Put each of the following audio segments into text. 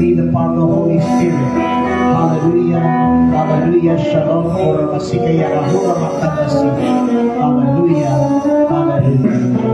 receive the power of the Holy Spirit. Hallelujah. Hallelujah. Shalom. Ora masikaya rahura matandasi. Hallelujah. Hallelujah.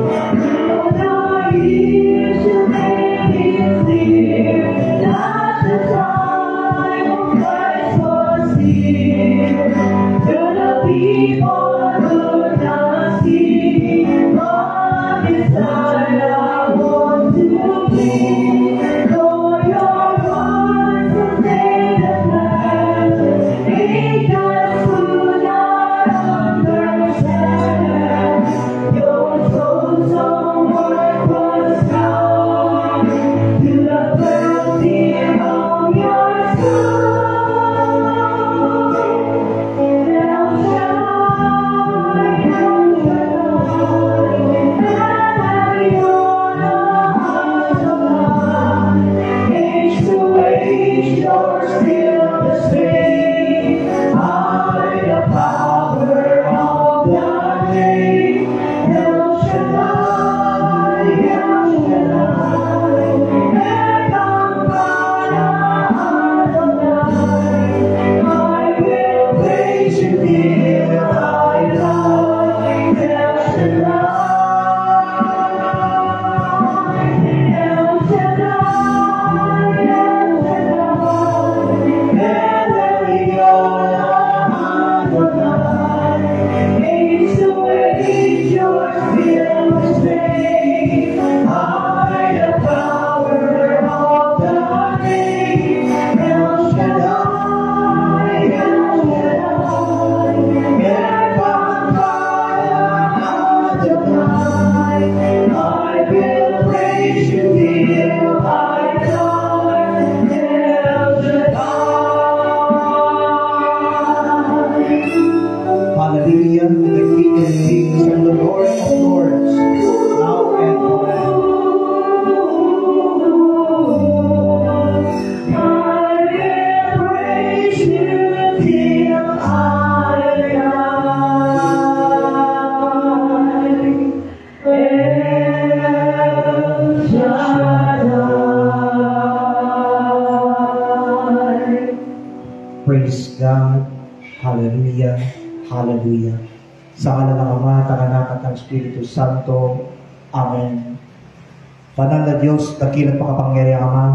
Praise God. Hallelujah. Hallelujah. Sa ngalan ng Ama, ng Anak at ng Espiritu Santo. Amen. Banal na Diyos, dakilang makapangyarihang Ama,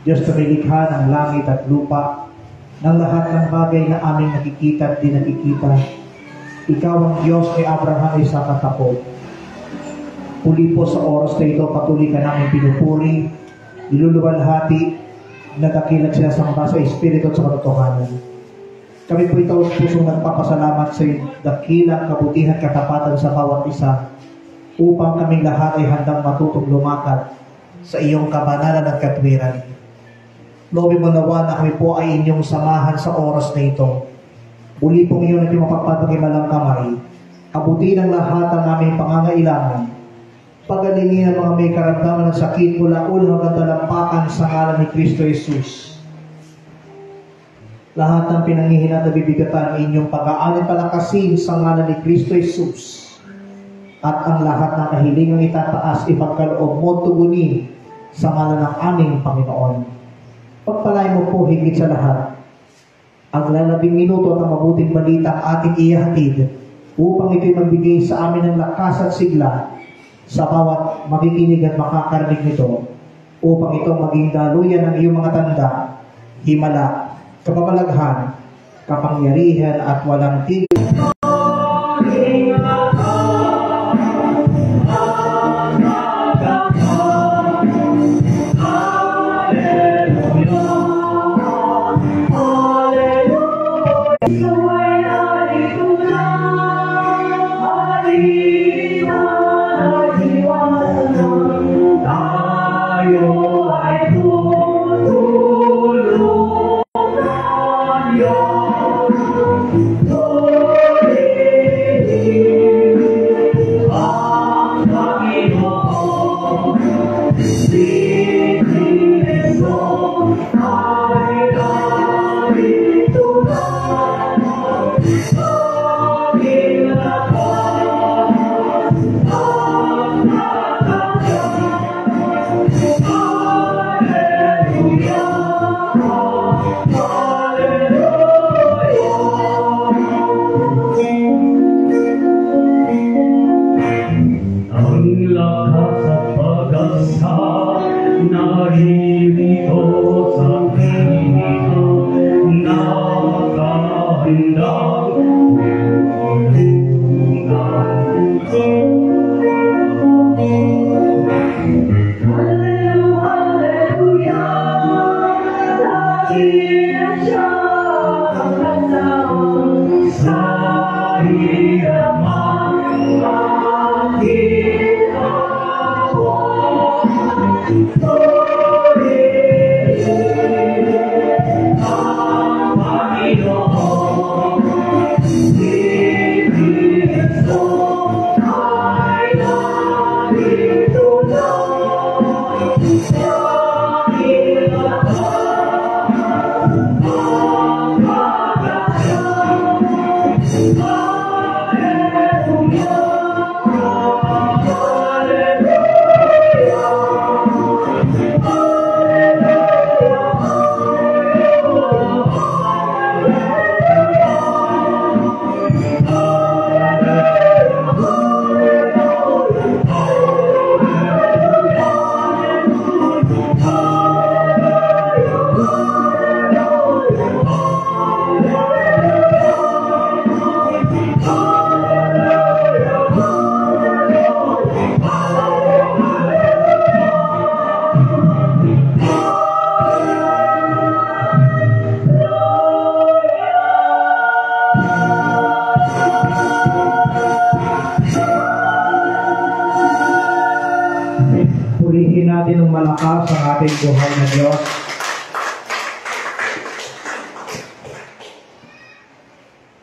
Diyos na nilikha ng langit at lupa, ng lahat ng bagay na aming nakikita at di nakikita. Ikaw ang Diyos ni Abraham, Isaac at Jacob. Puli po sa oras na ito, patuloy ka namin pinupuri, niluluwalhati, nadakilang sinasamba sa Espiritu at sa katotohanan. Kami po ito pusong nagpapasalamat sa dakilang kabutihan katapatan sa bawat isa upang kaming lahat ay handang matutong lumakad sa iyong kabanalan at katwiran. Loobin mo nawa na kami po ay inyong samahan sa oras na ito. Uli pong iyon at yung mapagpapagalang kamay. Abutin ang lahat ng aming pangangailangan. Pagalingin ang mga may karamdaman ng sakit mula ulo hanggang talampakan sa ngalan ni Kristo Jesus. Lahat ng pinangihinat na bibigatan inyong pag-aanin palakasin sa ngalan ni Kristo Jesus. At ang lahat ng kahilingang itataas, ipagkaloob mo tugunin sa ngalan ng aming Panginoon. Pagpalain mo po higit sa lahat ang 12 minuto at ang mabuting balita ang ating ihahatid upang ito'y magbigay sa amin ng lakas at sigla sa bawat makikinig at makakarinig nito upang ito maging daluyan ng iyong mga tanda, himala, kapabalaghan, kapangyarihan at walang tigil. Oh Purihin natin ng malakas ang ating buhay na Diyos.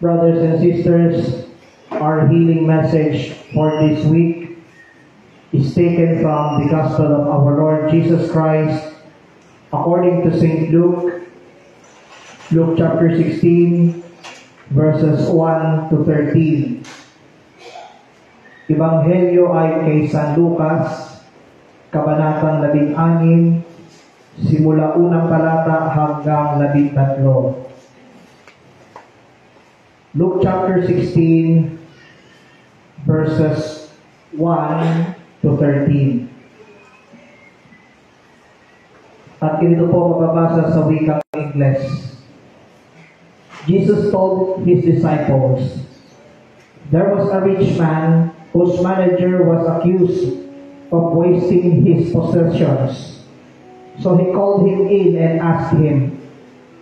Brothers and sisters, our healing message for this week is taken from the Gospel of our Lord Jesus Christ according to St. Luke, Luke chapter 16, verses 1 to 13. Ebanghelyo ay kay San Lucas, Kabanatang 16, simula unang talata hanggang 13. Luke chapter 16, verses 1 to 13. At ito po mababasa sa wikang Ingles. Jesus told his disciples, "There was a rich man whose manager was accused of wasting his possessions. So he called him in and asked him,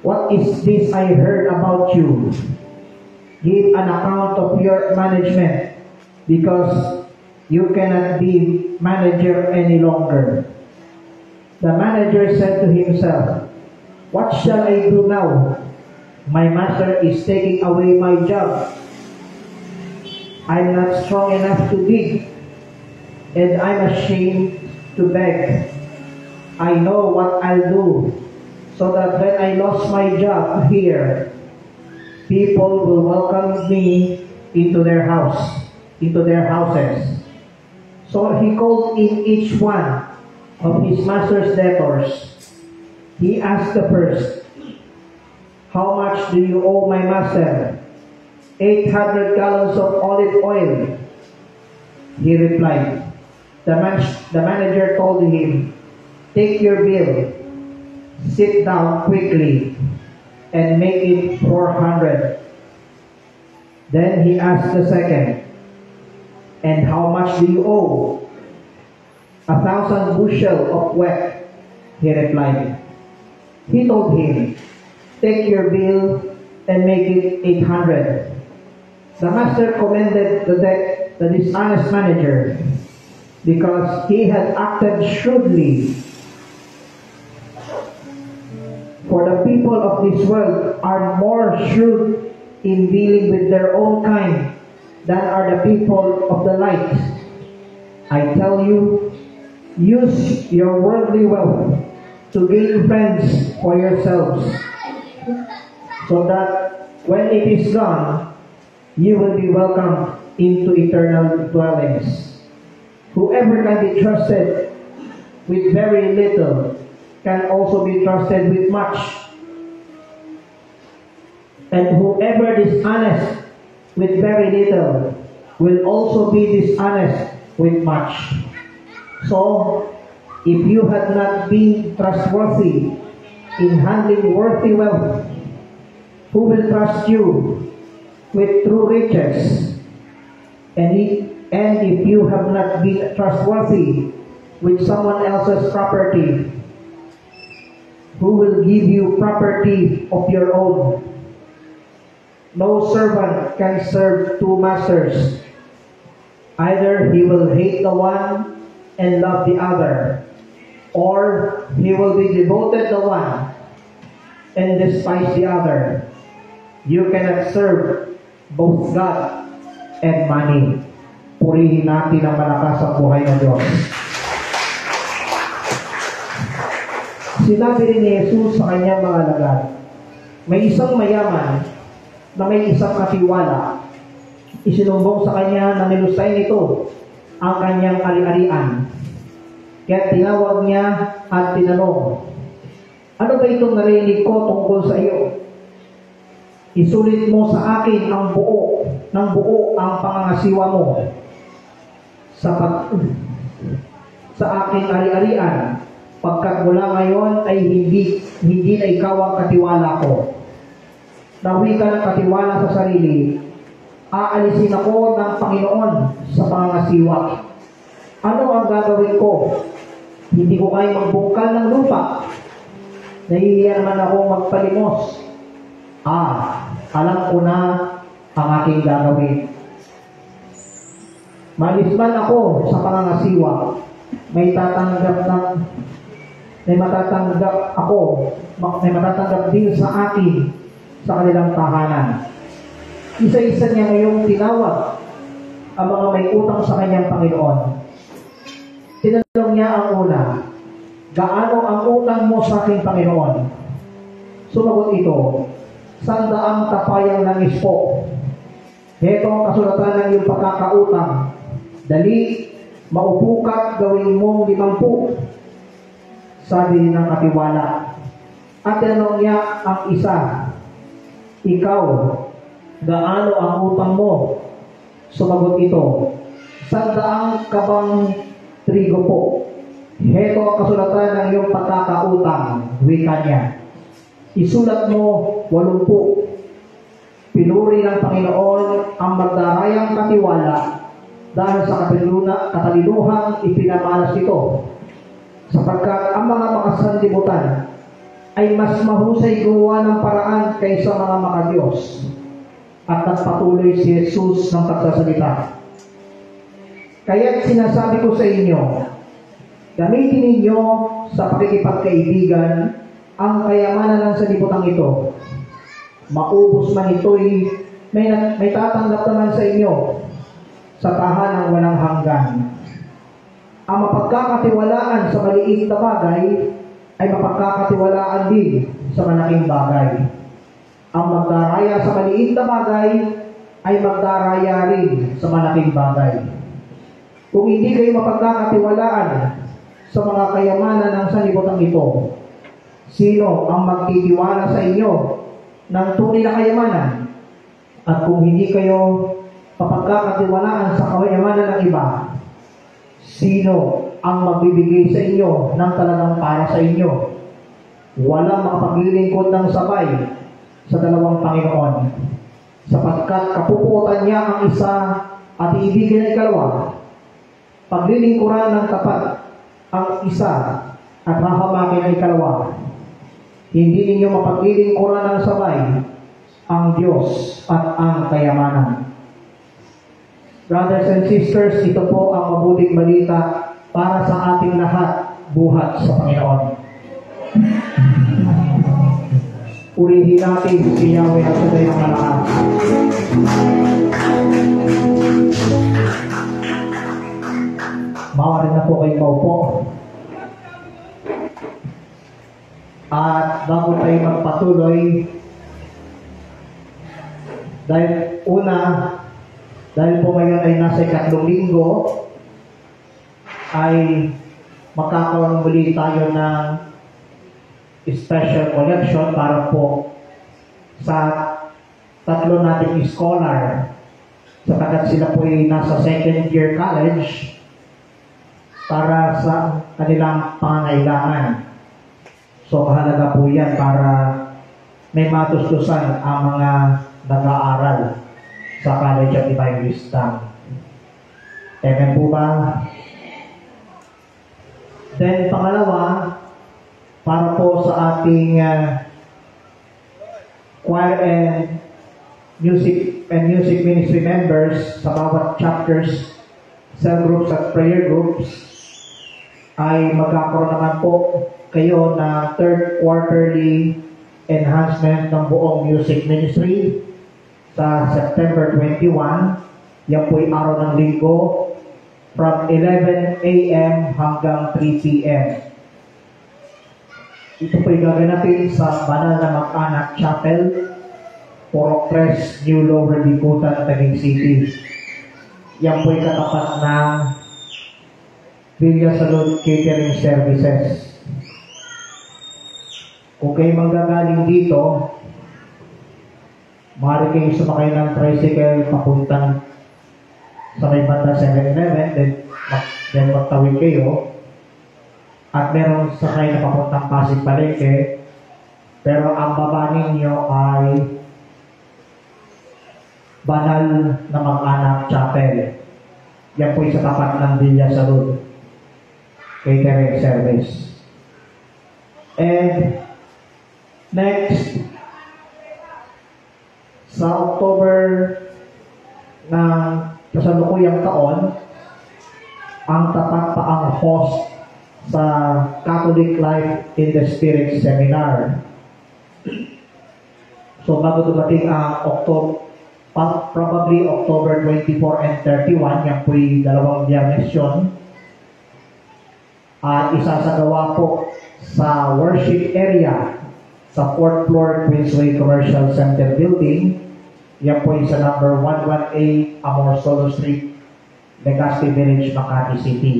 'What is this I heard about you? Give an account of your management, because you cannot be manager any longer.' The manager said to himself, 'What shall I do now? My master is taking away my job. I'm not strong enough to dig, and I'm ashamed to beg. I know what I'll do, so that when I lost my job here, people will welcome me into their houses.' So he called in each one of his master's debtors. He asked the first, 'How much do you owe my master?' 800 gallons of olive oil,' he replied. The manager told him, 'Take your bill, sit down quickly, and make it 400. Then he asked the second, 'And how much do you owe?' 1,000 bushel of wheat,' he replied. He told him, 'Take your bill and make it 800. The master commended the dishonest manager because he had acted shrewdly. For the people of this world are more shrewd in dealing with their own kind than are the people of the light. I tell you, use your worldly wealth to gain friends for yourselves, so that when it is gone, you will be welcomed into eternal dwellings. Whoever can be trusted with very little can also be trusted with much. And whoever is honest with very little will also be dishonest with much. So, if you had not been trustworthy in handling worthy wealth, who will trust you with true riches? And if you have not been trustworthy with someone else's property, who will give you property of your own. No servant can serve two masters. Either he will hate the one and love the other, or he will be devoted to the one and despise the other. You cannot serve both God and money. Purihin natin ang malakas ang buhay ng Diyos. Sinabi rin ni Jesus sa kanyang mga alagad, may isang mayaman na may isang katiwala. Isinumbong sa kanya na nilusay nito ang kanyang ari-arian. Kaya tinawag niya at tinanong, ano ba itong narinig ko tungkol sa iyo? Isulit mo sa akin ang buo ang pangangasiwa mo sa aking ari-arian, pagkat mula ngayon ay hindi na ikaw ang katiwala ko. Nawi ka ng katiwala sa sarili, aalisin ako ng Panginoon sa pangangasiwa. Ano ang gagawin ko? Hindi ko kaya magbungkal ng lupa. Nahihiya naman ako magpalimos. Alam ko na ang aking gagawin. Malis man ako sa pangangasiwa, may matatanggap din sa akin sa kanilang tahanan. Isa-isa niya ngayong tinawag ang mga may utang sa kanyang Panginoon. Tinanong niya ang una, gaano ang utang mo sa aking Panginoon? Sumagot ito, 100 tapayang langis po. Heto ang kasulatan ng iyong pagkakautang. Dali, maupo ka't gawin mong 50. Sabi ng katiwala. At tinanong niya ang isa, ikaw, gaano ang utang mo? Sumagot ito, 100 kabang trigo po. Heto ang kasulatan ng iyong pagkakautang. Wika niya. Isulat mo 80. Pinuri ng Panginoon ang magdarayang katiwala dahil sa katalinuhang ipinamalas ito. Sapagkat ang mga makasanlibutan ay mas mahusay gumawa ng paraan kaysa mga makadiyos. At nagpatuloy si Jesus ng pagsasalita. Kaya't sinasabi ko sa inyo, gamitin ninyo sa pakikipagkaibigan ang kayamanan ng sanlibutan ito. Maubos man ito'y may tatanggap naman sa inyo sa tahanang walang hanggan. Ang mapagkakatiwalaan sa maliit na bagay ay mapagkakatiwalaan din sa malaking bagay. Ang magdaraya sa maliit na bagay ay magdaraya rin sa malaking bagay. Kung hindi kayo mapagkakatiwalaan sa mga kayamanan ng sanlibutan ito, sino ang magtitiwala sa inyo ng tunay na kayamanan? At kung hindi kayo papagkakatiwalaan sa kayamanan ng iba, sino ang magbibigay sa inyo ng talagang para sa inyo? Walang makapaglilingkod ng sabay sa dalawang Panginoon, sapagkat kapupuotan niya ang isa at iibigin ang ikalawa. Paglilingkuran ng tapat ang isa at hahamakin ang ikalawa. Hindi ninyo mapaglilingkuran ng sabay ang Diyos at ang kayamanan. Brothers and sisters, ito po ang mabuting balita para sa ating lahat, buhat sa Panginoon. Purihin natin si Yahweh at sa ng malakas. Maaari na po kayo maupo. At bago tayo magpatuloy, dahil po ngayon ay nasa 3 linggo, ay magkakaroon muli tayo ng special collection para po sa 3 nating scholar, sapagkat sila po ay nasa 2nd year college para sa kanilang pangangailangan. So, mahalaga po yan para may matustusan ang mga nag-aaral sa College of Divine Wisdom. Amen po ba? Then, pangalawa, para po sa ating choir and music ministry members sa bawat chapters, cell groups at prayer groups, ay magkakaroon naman po kayo na third quarterly enhancement ng buong music ministry sa September 21. Yan po'y araw ng linggo from 11 a.m. hanggang 3 p.m. Ito po'y gaganapin sa Banal na Mag-anak Chapel, Porok 3, New Lower Bicutan, Taguig City. Yan po'y katapat ng Villa Salud Catering Services. Kung kayo manggagaling dito, maaari kayo sumakay ng tricycle papuntang sa may banda 7-Eleven, then magtawid kayo. At meron sakay na papuntang Pasig Palengke, pero ang baba ninyo ay Banal na Mag-anak Chapel. Yan po sa tapat ng Villa Salud Catering Service. And next, sa October ng kasalukuyang taon, ang tapat pa ang host sa Catholic Life in the Spirit Seminar. So bago dumating ang probably October 24 and 31, yan po'y dalawang Biyernes yun, at isasagawa po sa worship area sa 4th floor Queensway Commercial Center Building. Yan po sa number 118 Amor Solo Street, Legazpi Village, Makati City.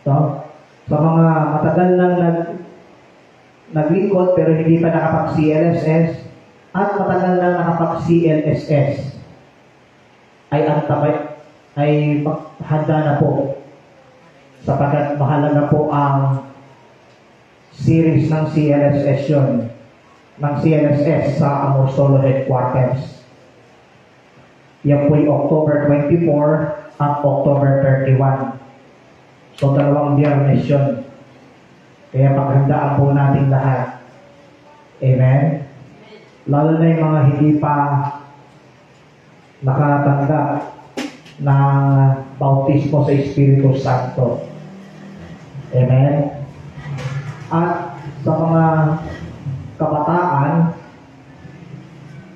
So, sa mga matagal nang naglingkod pero hindi pa nakapag-CLSS at matagal nang nakapag-CLSS, ay handa na po sapagkat mahalaga po ang series ng CLSS yun, ng CLSS sa Amor Solo Headquarters. Yan po'y October 24 at October 31. So, dalawang Biyernes yun. Kaya paghandaan po natin lahat. Amen? Lalo na yung mga hindi pa nakatanggap ng bautismo sa Espiritu Santo. Amen? At sa mga kabataan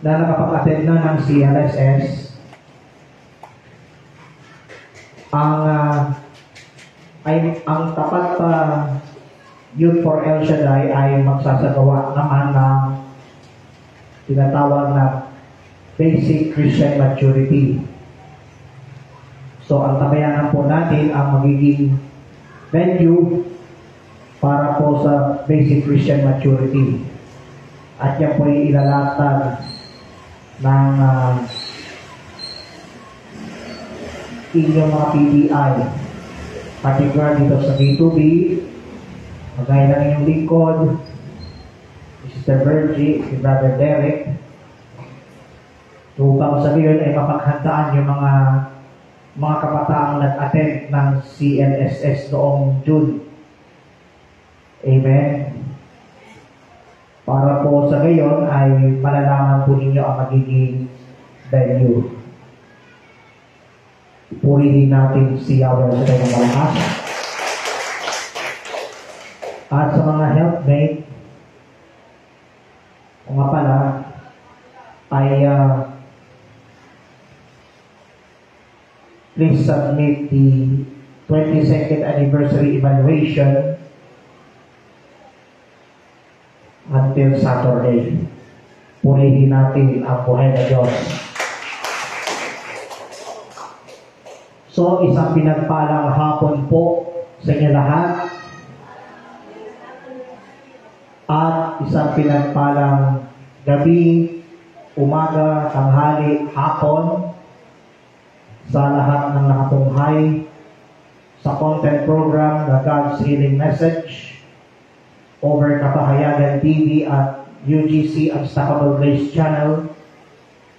na nakapag-attend na ng CLSS, ang tapat pa Youth for El Shaddai ay magsasagawa naman ng tinatawag na Basic Christian Maturity. So, ang tabayanan po natin ang magiging venue para po sa Basic Christian Maturity. At yan po ay ilalatag ng inyong mga PDI. Particular dito sa B2B, magaya ng inyong lingkod, Sister Virgie, si Brother Derek, upang sa ngayon ay mapaghandaan yung mga kabataang nag-attend ng CLSS noong June. Amen. Para po sa ngayon ay malalaman po ninyo ang magiging venue. Purihin natin si Yahweh sa kanyang malakas. At sa mga helpmate, o nga pala, ay please submit the 22nd anniversary evaluation until Saturday. Purihin natin ang buhay na Diyos. So, isang pinagpalang hapon po sa inyo lahat. At isang pinagpalang gabi, umaga, tanghali, hapon sa lahat ng nakatunghay sa content program na God's Healing Message over Kapahayagan TV at UGC Unstoppable Grace Channel.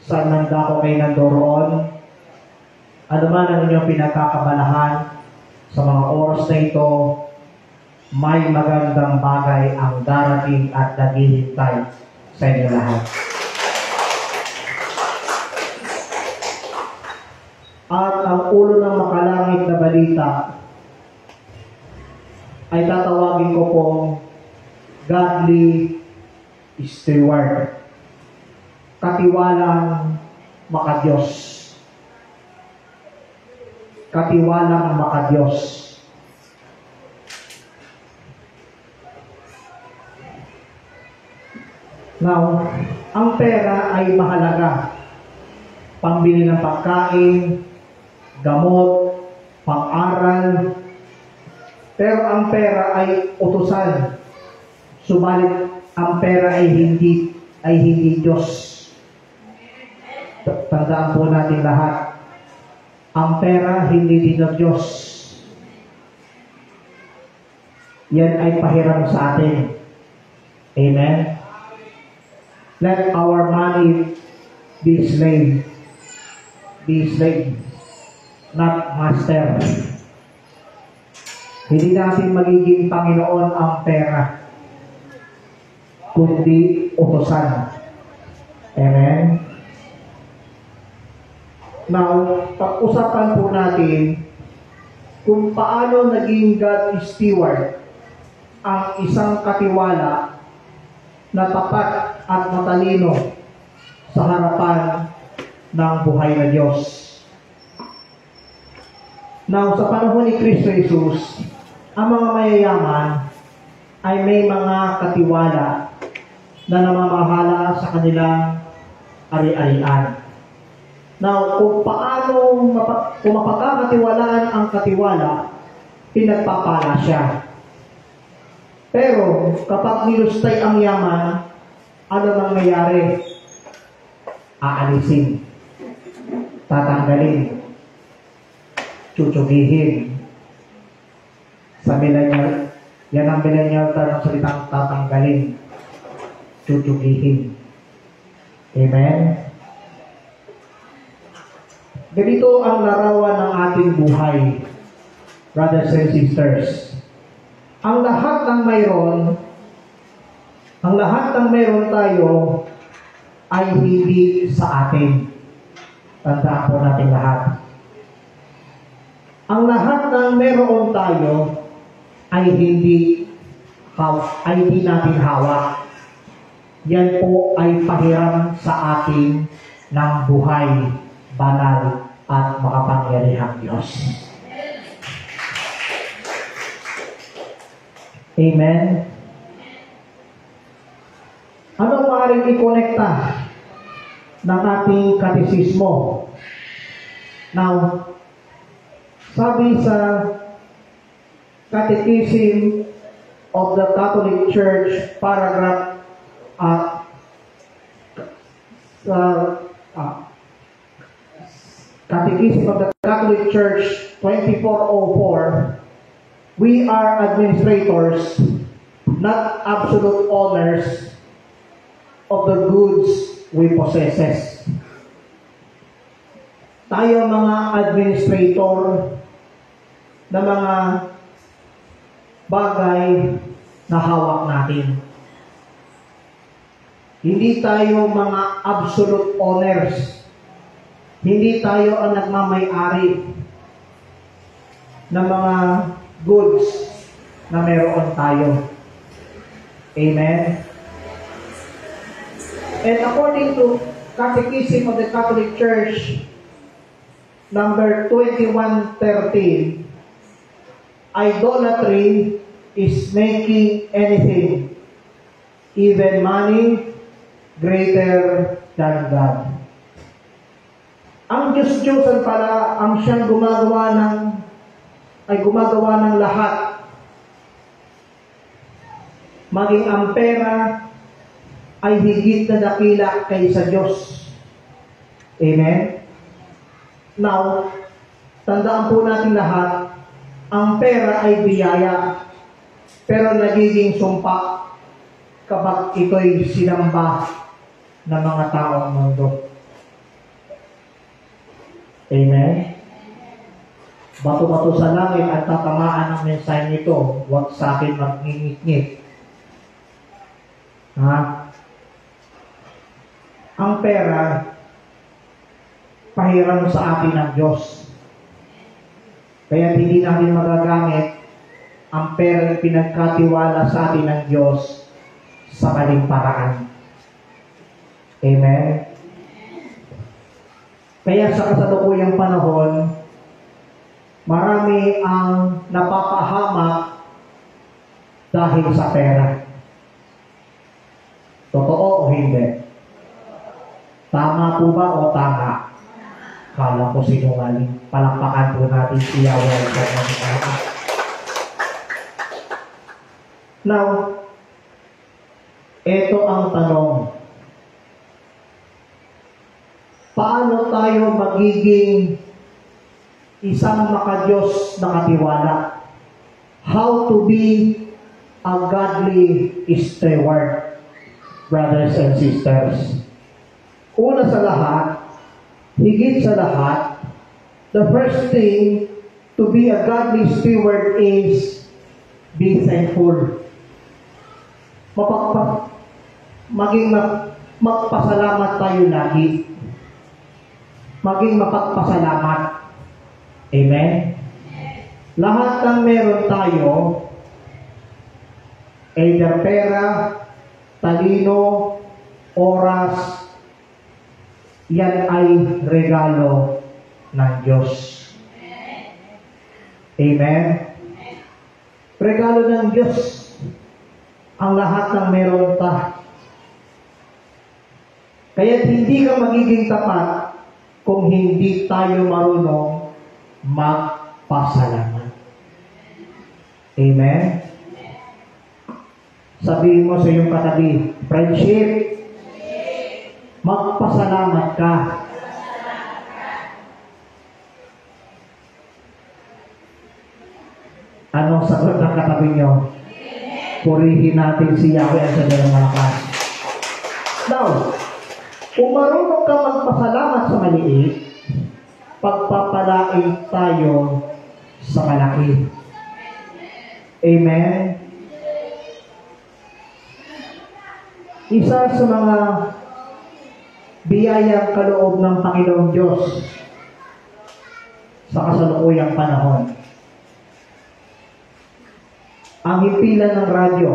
Saan man dako kayo nandoroon, ano man ang inyong pinagkakabalahan sa mga oras na ito, may magandang bagay ang darating at naghihintay sa inyo lahat. At ang ulo ng makalangit na balita ay tatawagin ko pong godly steward. Katiwalang makadiyos. Katiwalang makadiyos. Now, ang pera ay mahalaga. Pambili ng pagkain, gamot, pang-aral. Pero ang pera ay utusan. Subalit ang pera ay hindi Diyos. Tandaan po natin lahat. Ang pera hindi din ng Diyos. Yan ay pahiram sa atin. Amen? Let our money be slave. Be slave, not master. Hindi natin magiging Panginoon ang pera, kundi utusan. Amen? Now, pag-usapan po natin kung paano naging God steward ang isang katiwala na tapat at matalino sa harapan ng buhay na Diyos. Now, sa panahon ni Kristo Jesus, ang mga mayayaman ay may mga katiwala na namamahala sa kanilang ari-arian. Now, kung mapagkakatiwalaan ang katiwala, pinagpapala siya. Pero, kapag nilustay ang yaman, ano nangyayari? Aalisin, tatanggalin, chuchugihin. Sa millennial, yan ang millennial term ng salitang tatanggalin, chuchugihin. Amen? Ganito ang larawan ng ating buhay, brothers and sisters. Ang lahat ng mayroon tayo ay hindi sa atin. Tandaan po natin lahat. Ang lahat ng meron tayo ay hindi natin hawak. Yan po ay pahiram sa atin ng buhay, banal at makapangyarihang Diyos. Amen? Ano maaaring i-connecta ng ating katisismo? Now, sabi sa Catechism of the Catholic Church, paragraph Catechism of the Catholic Church 2404, we are administrators, not absolute owners of the goods we possess. Tayo mga administrator na mga bagay na hawak natin. Hindi tayo mga absolute owners. Hindi tayo ang nagmamay-ari ng mga goods na meron tayo. Amen? And according to Catechism of the Catholic Church, number 2113, idolatry is making anything, even money, greater than God. Ang Diyos-Diyosan pala ang siyang gumagawa ng lahat. Maging ang pera ay higit na dakila kaysa Diyos. Amen? Now, tandaan po natin lahat, ang pera ay biyaya, pero nagiging sumpa kapag ito'y sinamba ng mga taong mundo. Amen? bato-bato sa langit at tatamaan ng mensahe nito, huwag sa akin magngingit-ngit. Ha? Ang pera, pahiram sa atin ng Diyos. Kaya hindi natin magagamit ang pera na pinagkatiwala sa atin ng Diyos sa maling paraan. Amen? Kaya sa kasalukuyang panahon, marami ang napapahamak dahil sa pera. Totoo o hindi? Tama po ba o tama? Kala ko sinungaling. Palakpakan po natin si Yahweh sa mga. Now, ito ang tanong. Paano tayo magiging isang makadiyos na katiwala? How to be a godly steward, brothers and sisters. Una sa lahat, higit sa lahat, the first thing to be a godly steward is be thankful. Magpasalamat tayo lagi. Maging mapagpasalamat. Amen? Lahat ng meron tayo, either pera, talino, oras, yan ay regalo ng Diyos. Amen? Regalo ng Diyos ang lahat ng meron ta. Kaya hindi ka magiging tapat kung hindi tayo marunong magpasalamat. Amen? Sabihin mo sa iyong katabi, friendship, magpasalamat ka. Anong sagot ng katabi nyo? Purihin natin si Yahweh at sa dalang malakas. Now, kung marunong ka magpasalamat sa maliit, pagpapalain tayo sa malaki. Amen? Isa sa mga biyayang kaloob ng Panginoong Diyos sa kasalukuyang panahon, ang himpilan ng radyo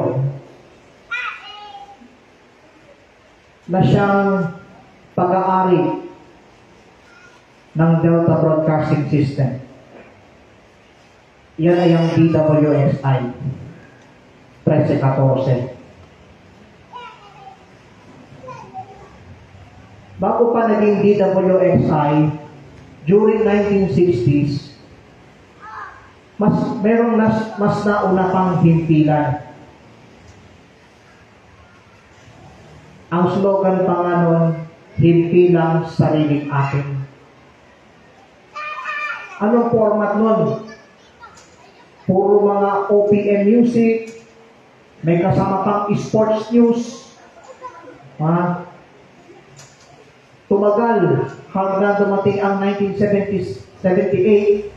na siyang pag-aari ng Delta Broadcasting System. Yan ay ang DWSI 1314. Bago pa naging DWSI, during 1960s, mas nauna pang himpilan. Ang slogan pa nga nun, himpilang sariling atin. Anong format nun? Puro mga OPM music, may kasama pang sports news. Tumagal hanggang dumating ang 1978.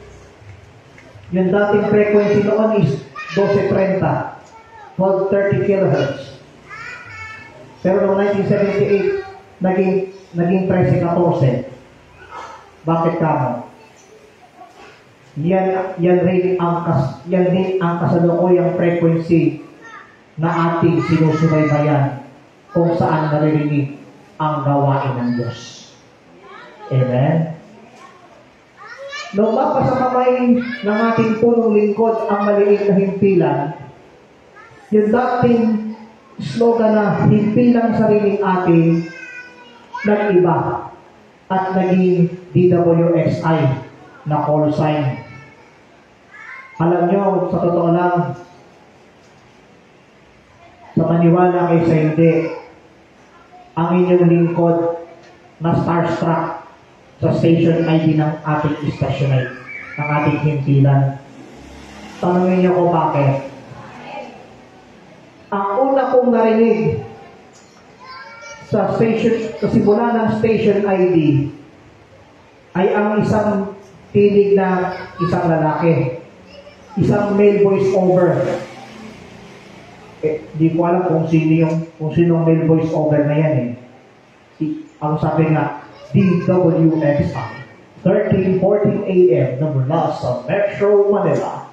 Yung dating frequency noon is 1230, 1230 kHz. Pero noong 1978, naging 1314. Bakit kamo? Yan din ang kasalukuyang frequency na ating sinusubaybayan kung saan naririnig ang gawain ng Diyos. Amen? Nung mapasakamay ng ating punong lingkod ang maliit na himpilan, yung dating slogan na himpilang sariling atin, nag-iba at naging DWSI na call sign. Alam nyo, sa totoo lang, sa maniwala kayo sa hindi, ang inyong lingkod na starstruck sa station ID ng ating istasyon, ng ating himpilan. Tanungin niyo ko bakit. Ang una kong narinig sa simula ng station ID ay ang isang tinig na isang lalaki. Isang male voice over. Di ko alam kung sinong male voice over na yan eh. Ang sabi nga, DWXI, 13:14 a.m. na mula sa Metro Manila.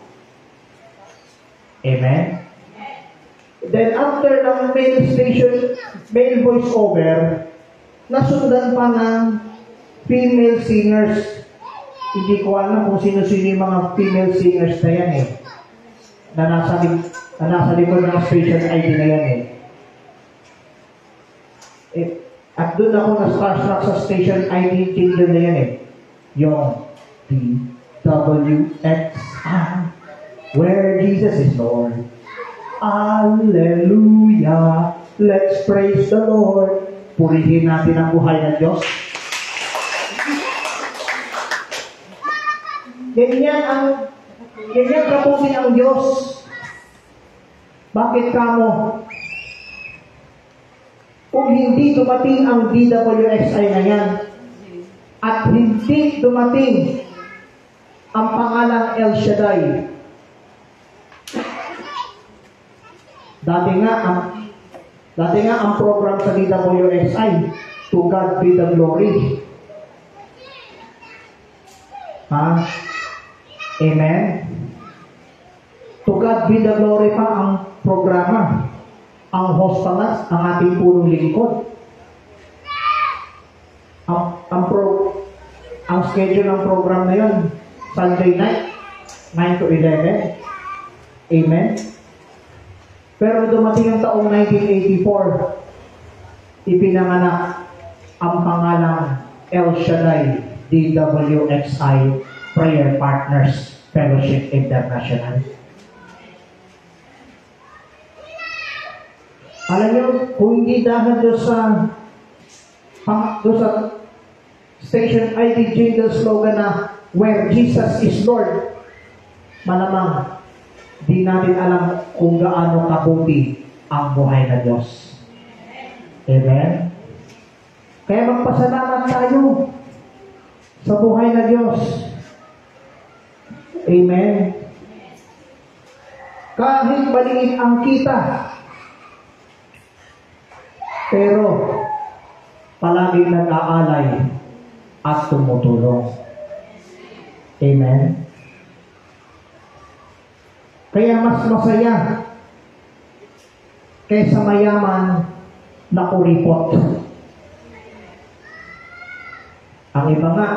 Amen? Then after ng male voice over, nasundan pa ng female singers. Hindi ko alam kung sino-sino yung mga female singers na yan eh. Na nasa likod ng station ID na yan eh. At doon ako na-starstruck sa station ID jingle na yan eh. Yung DWXI, where Jesus is Lord. Hallelujah! Let's praise the Lord. Purihin natin ang buhay ng Diyos. Ganyan kapusin ang Diyos. Bakit kamo? Kung hindi dumating ang DWXI na yan, at hindi dumating ang pangalang El Shaddai, dati nga ang program sa DWXI, To God Be the Glory. Ha? Amen? To God Be the Glory pa ang programa. Ang host pa nga, ang ating punong lingkod. Ang schedule ng program na yun, Sunday night, 9 to 11. Amen? Pero dumating ang taong 1984, ipinanganak ang pangalang El Shaddai DWXI Prayer Partners Fellowship International. Alam niyo, kung hindi dahil doon sa station ID jingle slogan na where Jesus is Lord, malamang di natin alam kung gaano kabuti ang buhay na Diyos. Amen? Kaya magpasalamat tayo sa buhay na Diyos. Amen? Kahit maliit ang kita, pero palaging nag-aalay at tumutulong. Amen? Kaya mas masaya kaysa mayaman na kuripot. Ang iba nga,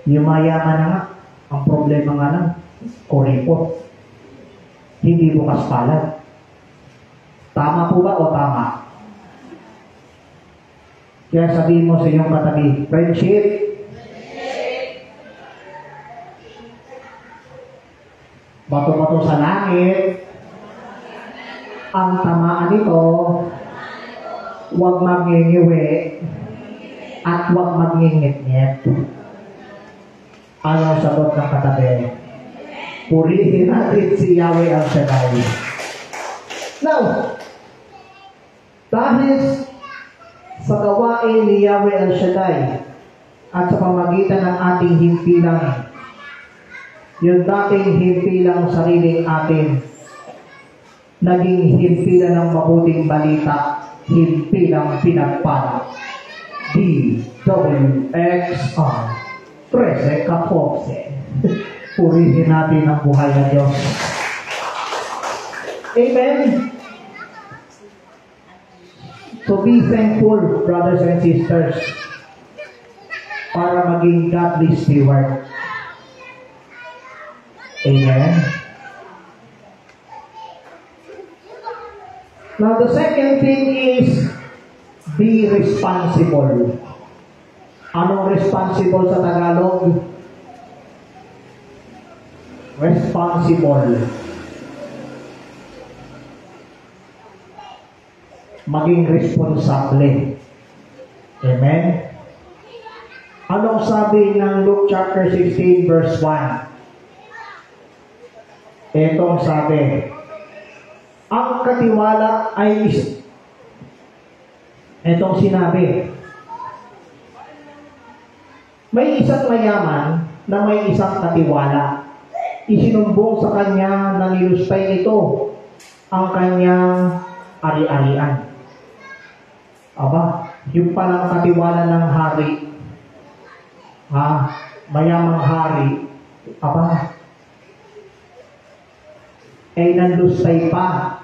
yung mayaman na nga, ang problema nga lang, kuripot. Hindi bukas palad. Tama po ba o tama? Kaya sabihin mo sa iyong katabi, friendship. Bato-bato sa langit. Ang tamaan nito, huwag magngingiwi at huwag magngingit-ngit. Ano ang sagot ng katabi? Purihin natin si Yahweh El Shaddai. Now, dahil sa gawain ni Yahweh El Shaddai at sa pamagitan ng ating himpilang, yung dating himpilang sariling atin, naging himpilan ng mabuting balita, himpilang pinagpala. DWXI 13-14. Purihin natin ang buhay ng Diyos. Amen? So be thankful, brothers and sisters, para maging godly steward. Amen? Now the second thing is, be responsible. Anong responsible sa Tagalog? Responsible. Maging responsable. Amen? Anong sabi ng Luke chapter 16 verse 1? Etong sabi, ang katiwala ay etong sinabi, may isang mayaman na may isang katiwala. Isinumbong sa kanya na nilustay nito ang kanyang ari-arian. Aba, yung palang katiwala ng hari, mayamang hari, aba, ay nanlustay pa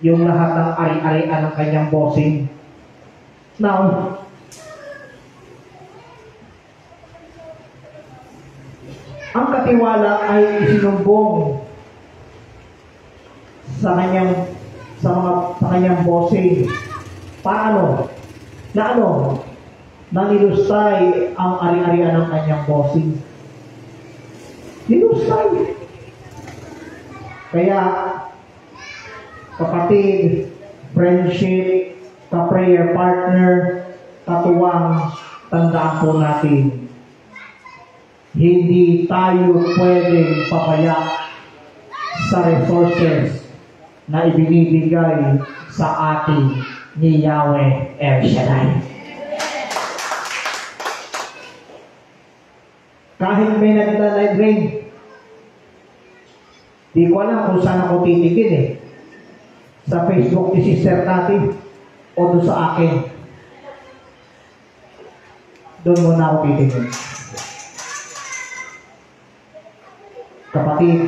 yung lahat ng ari-arian ng kanyang bossing. Now, ang katiwala ay isinumbong sa kanyang bossing. Paano? Na nilustay ang ari-arian ng kanyang bossing. Nilustay. Kaya, kapatid, friendship, ka-prayer partner, katuwang, tandaan po natin, hindi tayo pwedeng papaya sa resources na ibinibigay sa atin ni Yahweh El Shaddai. Kahit may nagda-live ring, di ko alam kung saan ako titigil sa Facebook ni Sister Tati o doon sa akin. Doon muna ako titigil. Kapatid,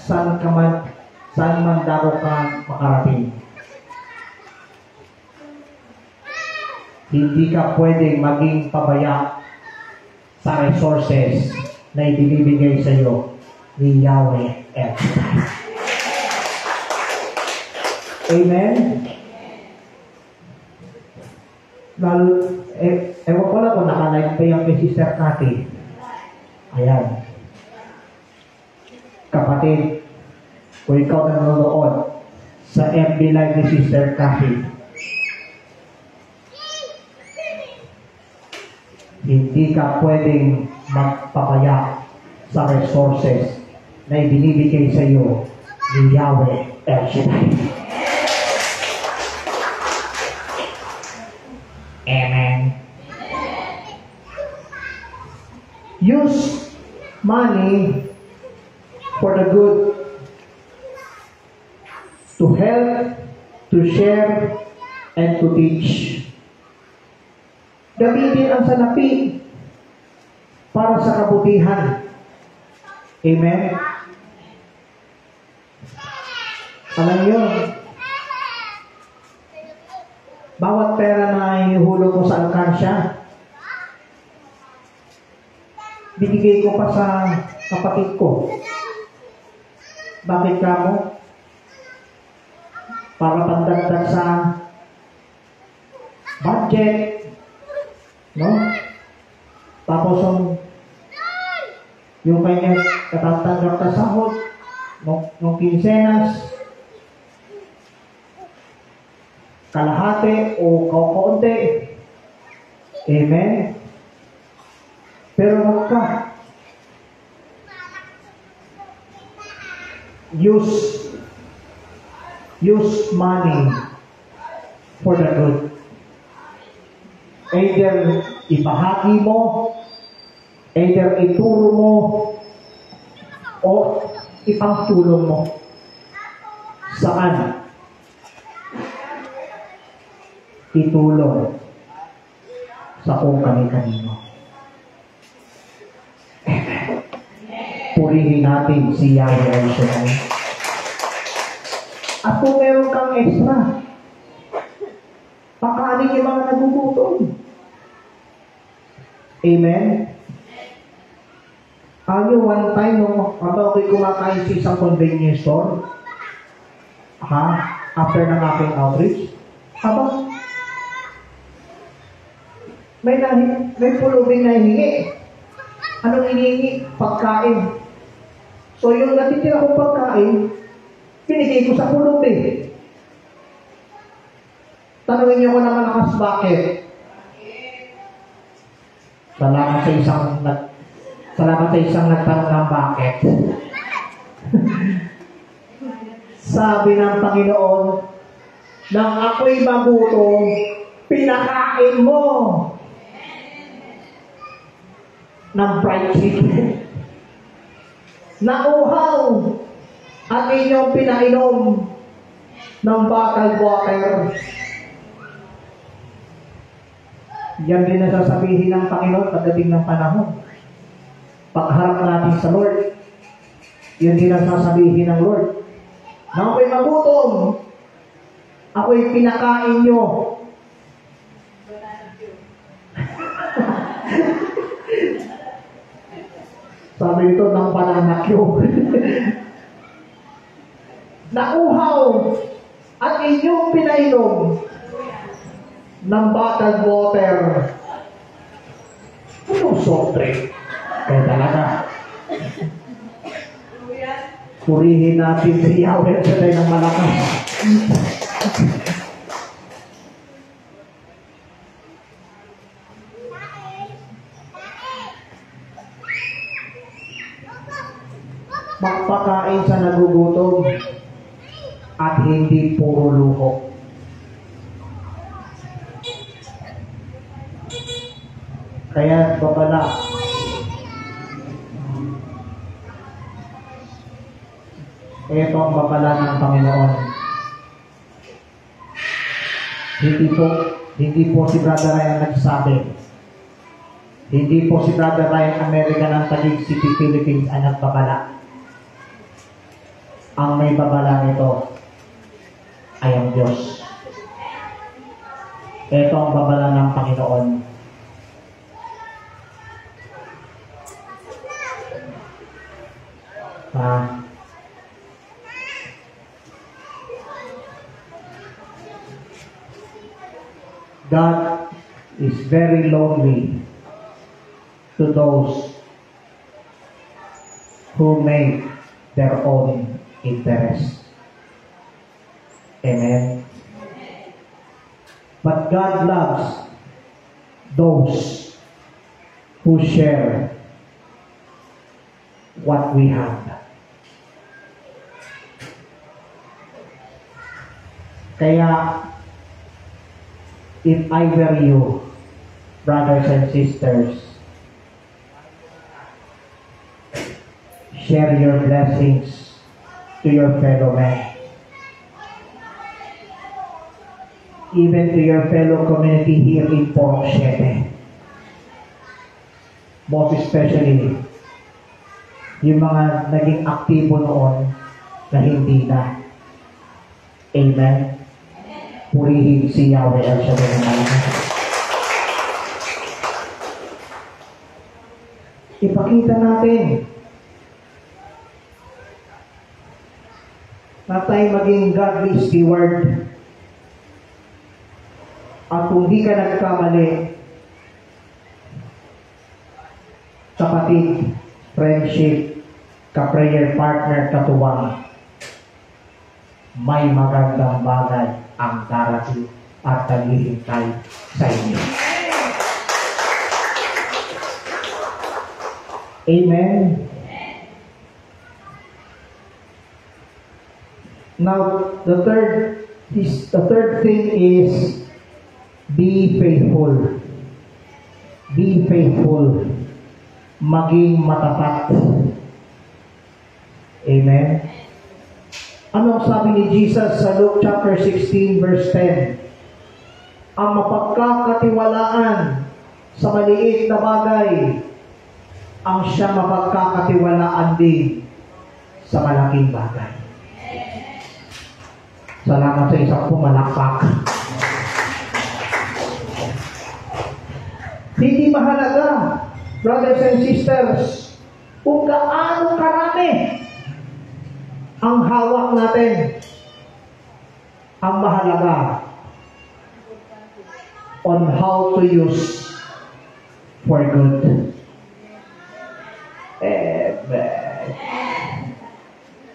saan man dako ka makarating, hindi ka pwedeng maging pabaya sa resources na ibinibigay sa iyo ni Yahweh El Shaddai. Amen? Lalo, ewan ko lang kung nakalive pa yung kay Sister Cathy. Ayan. Kapatid, kung ikaw nanonood sa FB Live ni Sister Cathy, hindi ka pwedeng magpapaya sa resources na ibinibigay sa iyo ni Yahweh El Shaddai. Amen. Use money for the good, to help, to share, and to teach. Gamitin ang salapi para sa kabutihan. Amen? Alam niyo, bawat pera na inuhulog ko sa alkansya, binigay ko pa sa kapatid ko. Bakit ka mo? Para pandagdag sa budget, no? Tapos yung kanya katatanggap na sahod, nung kinsenas, kalahati o kaunti. Amen? Pero wag ka. Use money for the good. Either ibahagi mo, either ituro mo, o ipangtulong mo. Saan? Itulong sa kung kani-kanino. Purihin natin si Yahweh El Shaddai. At kung meron kang extra, pakanin yung mga nagugutom. Amen? One time, nung ako'y kumakain sa isang convenience store, after ng aking outreach, may pulubing na hihingi. Anong hinihingi? Pagkain. So yung natitira kong pagkain, pinigay ko sa pulubing. Tanungin niyo ko na malakas bakit. Salamat sa isang nagtanong ng bakit. Sabi ng Panginoon, nang ako'y magutom, pinakain mo. ng fried chicken. Nauhaw at inyong pinainom ng bottled water. Yan din ang sasabihin ng Panginoon pagdating ng panahon. Pagharap natin sa Lord, yan din ang sasabihin ng Lord. Nang ako'y magutom, ako'y pinakain nyo. Sabi nito ng pananakyo. Nauhaw at inyong pinainom ng bottled water. Anong soft drink? Kaya talaga. Purihin natin si Yahweh sa tayo ng malakas. Magpakain sa nagugutom at hindi puro luho. Kaya babala, ito ang babala ng Panginoon. Hindi po si Brother Ryan nagsabi. Hindi po si Brother Ryan American ng Taguig City, Philippines ang nagbabala. Ang may babala nito ay ang Diyos. Ito ang babala ng Panginoon. God is very lonely to those who make their own interest. Amen. But God loves those who share what we have. Kaya, if I were you, brothers and sisters, share your blessings to your fellow men. Even to your fellow community here in Porok 7. Most especially, yung mga naging aktibo noon na hindi na. Amen. Purihin si Yahweh El Shaddai. Ipakita natin na tayo maging godly steward. At kung di ka nagkamali, kapatid, friendship, ka-prayer partner, katuwang, may magandang bagay ang darating at naghihintay sa inyo. Amen. Now, the third thing is be faithful. Be faithful. Maging matapat. Amen. Anong sabi ni Jesus sa Luke chapter 16 verse 10? Ang mapagkakatiwalaan sa maliit na bagay, ang siyang mapagkakatiwalaan din sa malaking bagay. Salamat sa isang pumalakpak. Hindi mahalaga, brothers and sisters, kung gaano karami ang hawak natin. Ang mahalaga on how to use for good. Amen.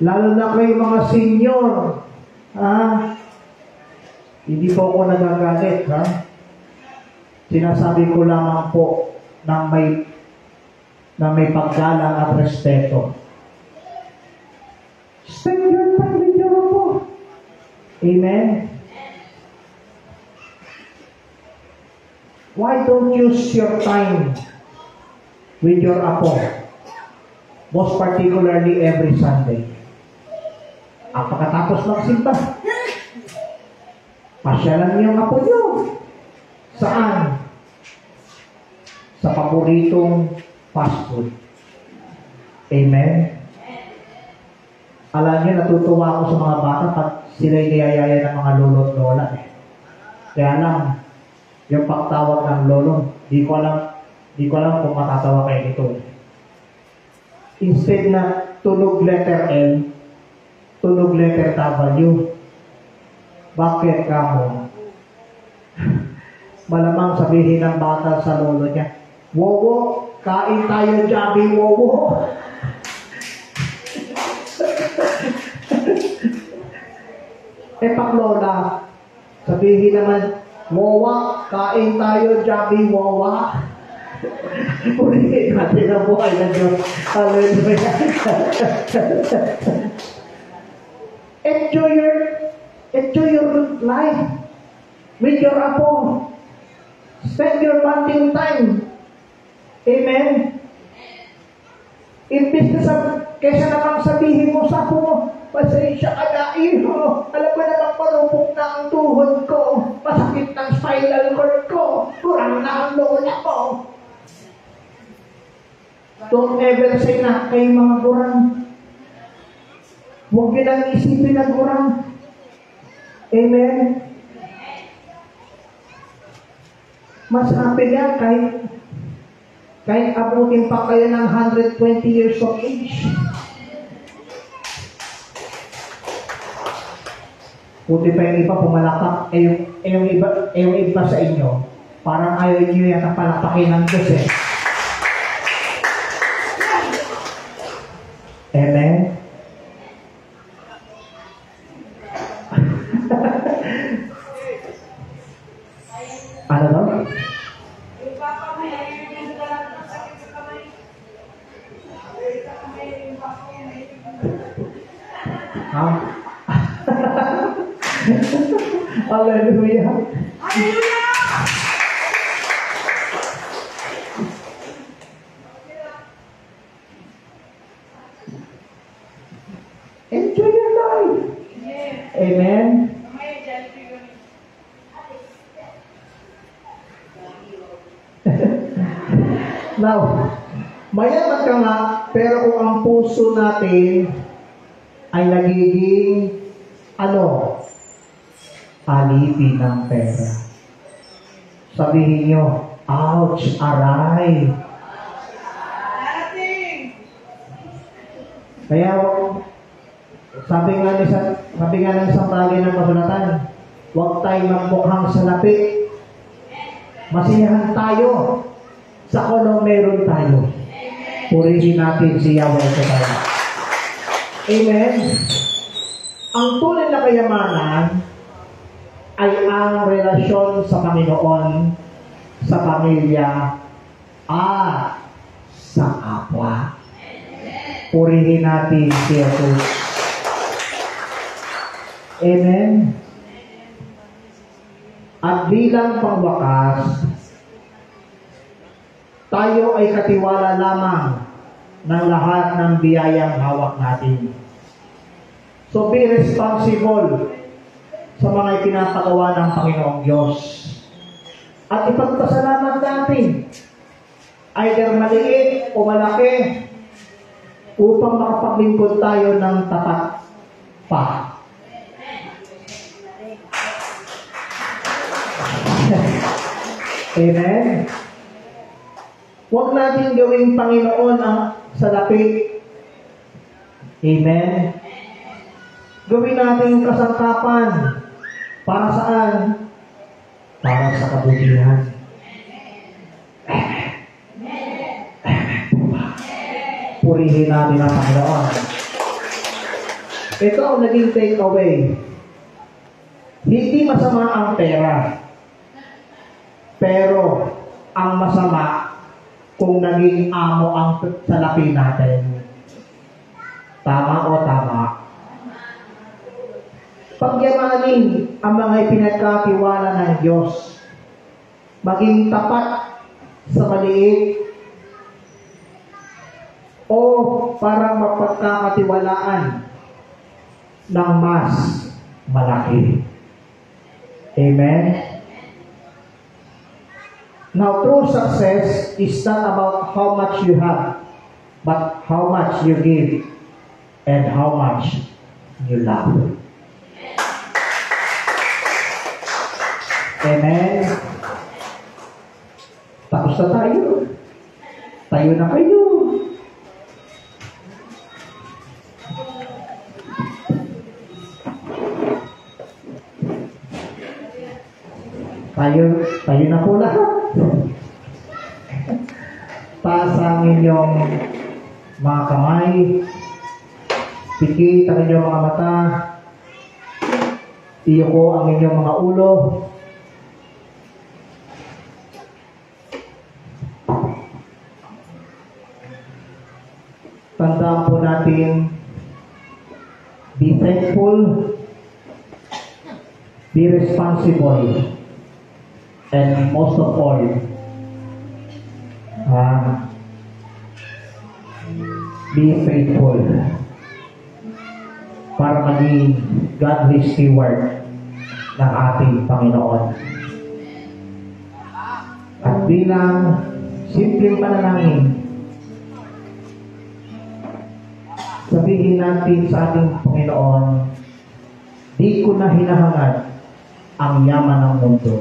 Lalo na kayo mga senior, hindi po ako nagagalit, Sinasabi ko lamang po na may paggalang at respeto. Spend your time with your Lord. Amen. Why don't you use your time with your apo, most particularly every Sunday. Ang pagkatapos magsimba, pasyalan niyo ang apo niyo. Saan? Sa paboritong fast food. Amen? Alam niyo, natutuwa ako sa mga bata pag sila'y niyayaya ng mga lolo at lola. Kaya lang, yung pagtawag ng lolo, di ko alam kung matatawa kayo nito. Instead na tunog letter L, tunog letter W. Bakit ka mo? Malamang sabihin ng bata sa lolo niya, "Wowo, kain tayo, Jabi, wowo." Pag lola, sabihin naman, "Wowa, kain tayo, Jabi, wowa." Purihin natin ang buhay ng Diyos. Hallelujah. Enjoy your life with your apo. Spend your bonding time. Amen. Imbis na kesa namang sabihin mo sa apo mo, "Pasensya ka na, iho. Alam mo namang marupok na ang tuhod ko. Masakit ng spinal cord ko. Kurang na ang lola ko." Don't ever say na kayo mga kurang. Huwag nyo lang isipin na kurang. Amen. Mas happy yan kahit abutin pa kayo ng 120 years of age. Buti pa yung iba pumalakpak, yung iba sa inyo, parang ayaw nyo yata palapakin ng Diyos eh. Amen? Ano daw? Ha? Hallelujah. Enjoy your life. Amen. Now, mayaman ka nga, pero kung ang puso natin ay nagiging alipin ng pera. Sabihin nyo, ouch, aray. Kaya, sabi nga ng isang bagay ng kasulatan, huwag tayo magmukhang salapi. Masiyahan tayo sa kung meron tayo. Purihin natin si Yahweh sa tayo. Amen? Ang tunay na kayamanan ay ang relasyon sa Panginoon, sa pamilya, at sa kapwa. Purihin natin si Jesus. Amen? At bilang pangwakas, tayo ay katiwala lamang ng lahat ng biyayang hawak natin. So be responsible sa mga ipinapagawa ng Panginoong Diyos. At ipagpasalamat natin, either maliit o malaki, upang makapaglingkod tayo ng tapat pa. Amen? Huwag natin gawing Panginoon ang salapi. Amen? Gawin natin kasangkapan. Para saan? Para sa kabutihan. Purihin natin ang Panginoon. Ito ang naging takeaway. Hindi masama ang pera. Pero ang masama kung naging amo ang salapi natin. Tama o tama? Pagyamanin ang mga ipinagkatiwala ng Diyos. Maging tapat sa maliit o para mapagkakatiwalaan ng mas malaki. Amen? Now, true success is not about how much you have, but how much you give and how much you love. Amen? Tapos na tayo. Tayo na kayo. Tayo na po lahat. Taas ang inyong mga kamay. Pikit ang inyong mga mata. Iyoko ang inyong mga ulo. Tandaan po natin, be thankful, be responsible, and most of all, be faithful para maging godly steward ng ating Panginoon. At bilang simpleng panalangin, sabihin natin sa ating Panginoon, di ko na hinahangad ang yaman ng mundo.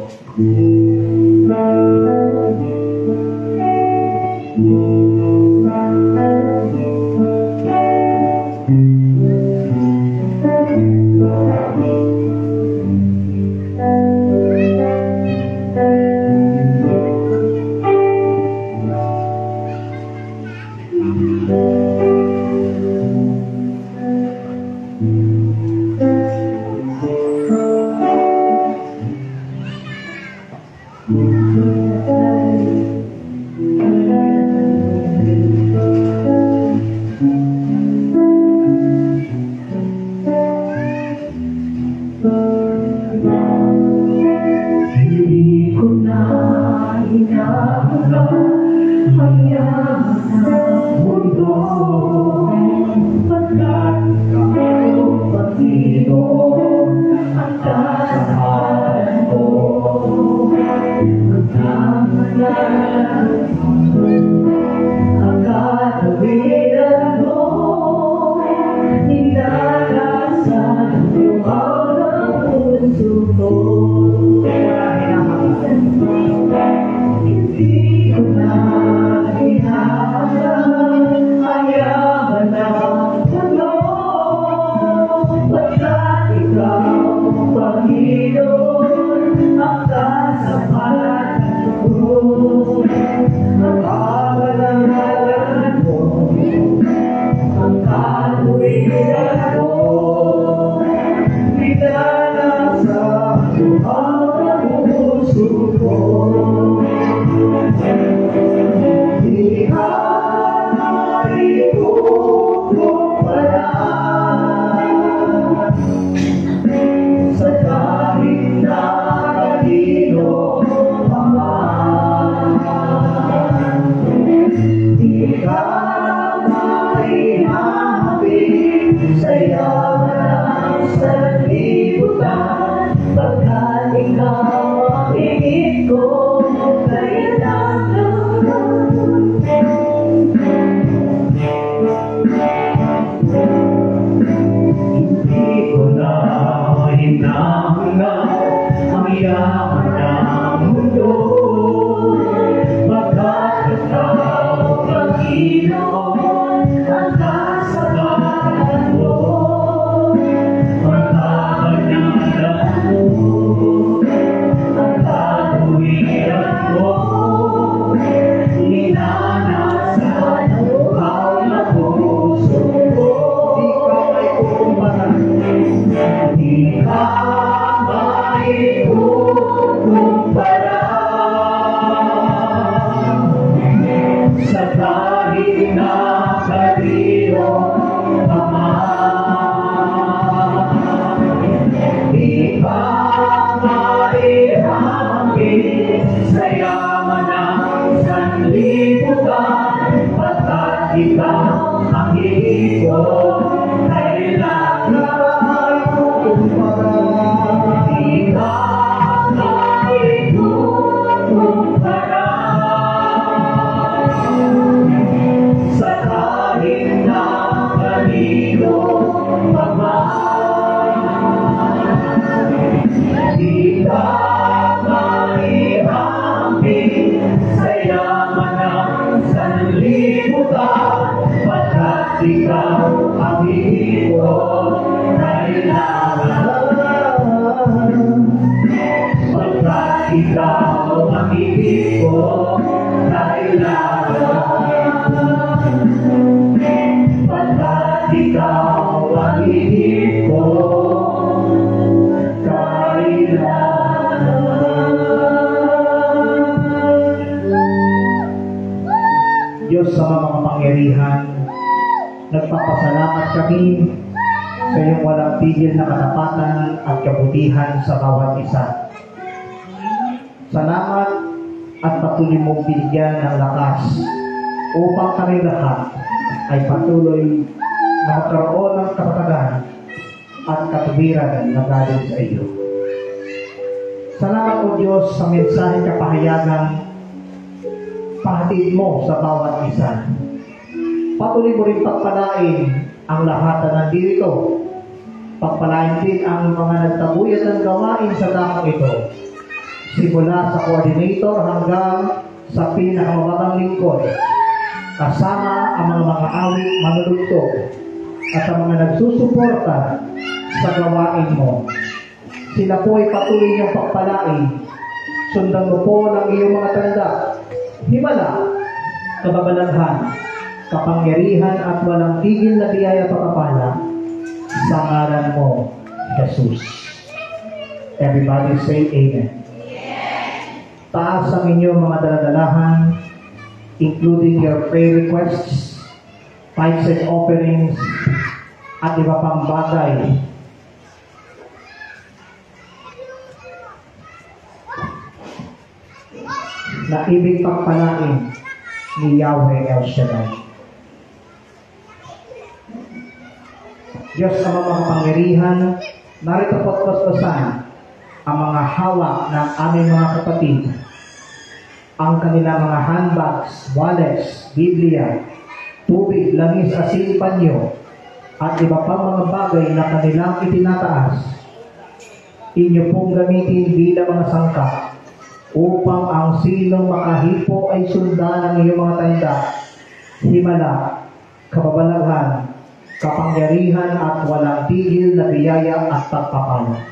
Ikaw makapangyarihan, nagpapasalamat kami sa iyong walang tigil na katapatan at kabutihan sa bawat isa. Salamat at patuloy mong binigyan ng lakas upang kami lahat ay patuloy na magkaroon ng kapatagan at katuwiran na galing sa iyo. Salamat o Diyos sa mensaheng kapahayagang pahatid mo sa bawat isa. Patuloy mo rin pagpalain ang lahat na nandito. Pagpalain din ang mga nagtabuyan ng gawain sa dakong ito. Simula sa coordinator hanggang sa pinakamababang lingkod. Kasama ang mga awit manunugtog at ang mga nagsusuporta sa gawain mo. Sila po ay patuloy niyong pagpalain. Sundan mo po ng iyong mga tanda. Himala, kababalaghan, kapangyarihan at walang tigil na biyaya pagpapala sa ngalan mo, Jesus. Everybody say Amen. Taas ang inyong mga daladalahan, including your prayer requests, tithes and offerings, at iba pang bagay na ibig pagpalain ni Yahweh El Shaddai. Diyos ang mga kapangyarihan, narito po't basbasan ang mga hawak ng aming mga kapatid, ang kanilang mga handbags, wallets, Biblia, tubig, langis, asin, panyo, at iba pang mga bagay na kanilang itinataas. Inyo pong gamitin bilang mga sangka upang ang sinong makahipo ay sundan ng iyong mga tanda, himala, kababalaghan, kapangyarihan at walang tigil na biyaya at pagpapala.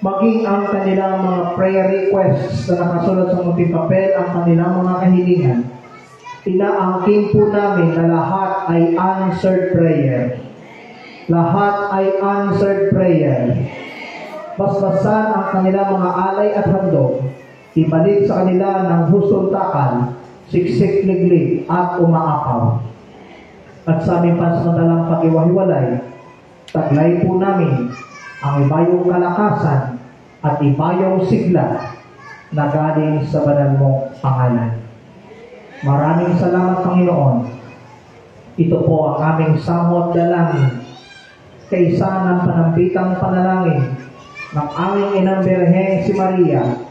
Maging ang kanilang mga prayer requests na nakasulat sa munting papel, ang kanilang mga kahilingan, inaangkin po namin na lahat ay answered prayer. Lahat ay answered prayer. Basbasan ang kanilang mga alay at handog, ibalik sa kanila ng hustong takal, siksik, liglig, at umaapaw. At sa aming pansamantalang pag-iwahiwalay, taglay po namin ang ibayong kalakasan at ibayong sigla na galing sa banal mong pangalan. Maraming salamat, Panginoon. Ito po ang aming samot dalangin kaysa ng panampitang panalangin ng aming inang Birheng si Maria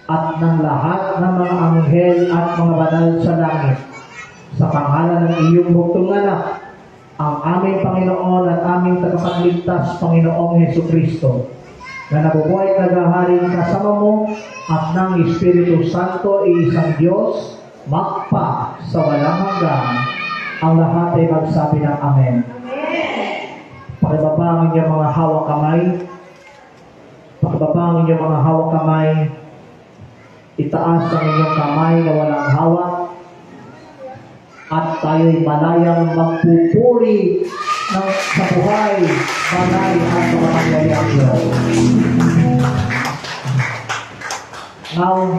at ng lahat ng mga anghel at mga banal sa langit. Sa pangalan ng iyong buktong anak, ang aming Panginoon at aming tagapagligtas, Panginoong Hesukristo, na nabubuhay at naghaharing kasama mo at ng Espiritu Santo, iisang Diyos, magpa sa walang hanggan. Ang lahat ay magsabi ng Amen. Pakibaba ang inyong mga hawak kamay. Pakibaba ang inyong mga hawak kamay. Itaas ang inyong kamay na walang hawak. At tayo'y malayang magpupuri ng sa buhay, banay at makapangyariang Diyos. Now,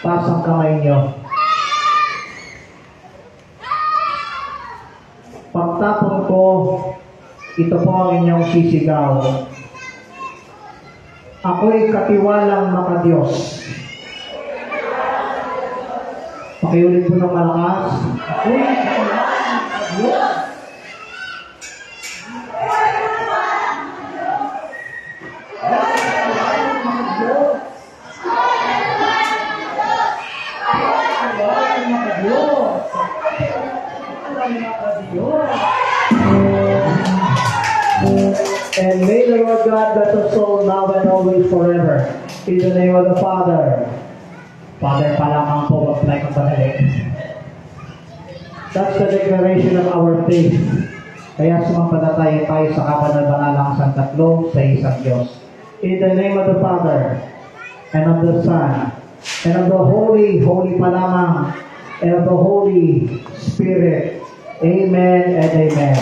taas ang kamay niyo. Pagtapon ko, ito po ang inyong sisigaw. Ako'y katiwalang makadiyos. Pakiulit po ng malakas. Ako'y katiwalang makadiyos. And may the Lord God bless us all now and always forever. In the name of the Father. Father pa lamang po, mag-apply kang panalik. That's the declaration of our faith. Kaya sumampalataya tayo sa kabanal-banalang Santatlo sa isang Diyos. In the name of the Father, and of the Son, and of the Holy pa lamang, and of the Holy Spirit. Amen and amen.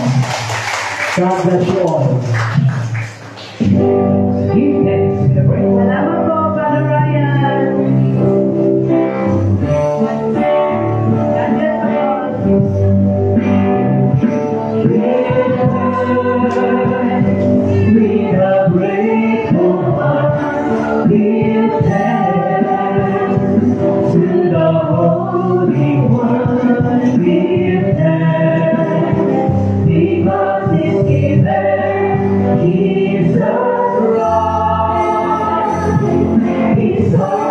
God bless you all. Give thanks in the prayer. Salamat po, Brother Ryan. God bless you all. Praise God.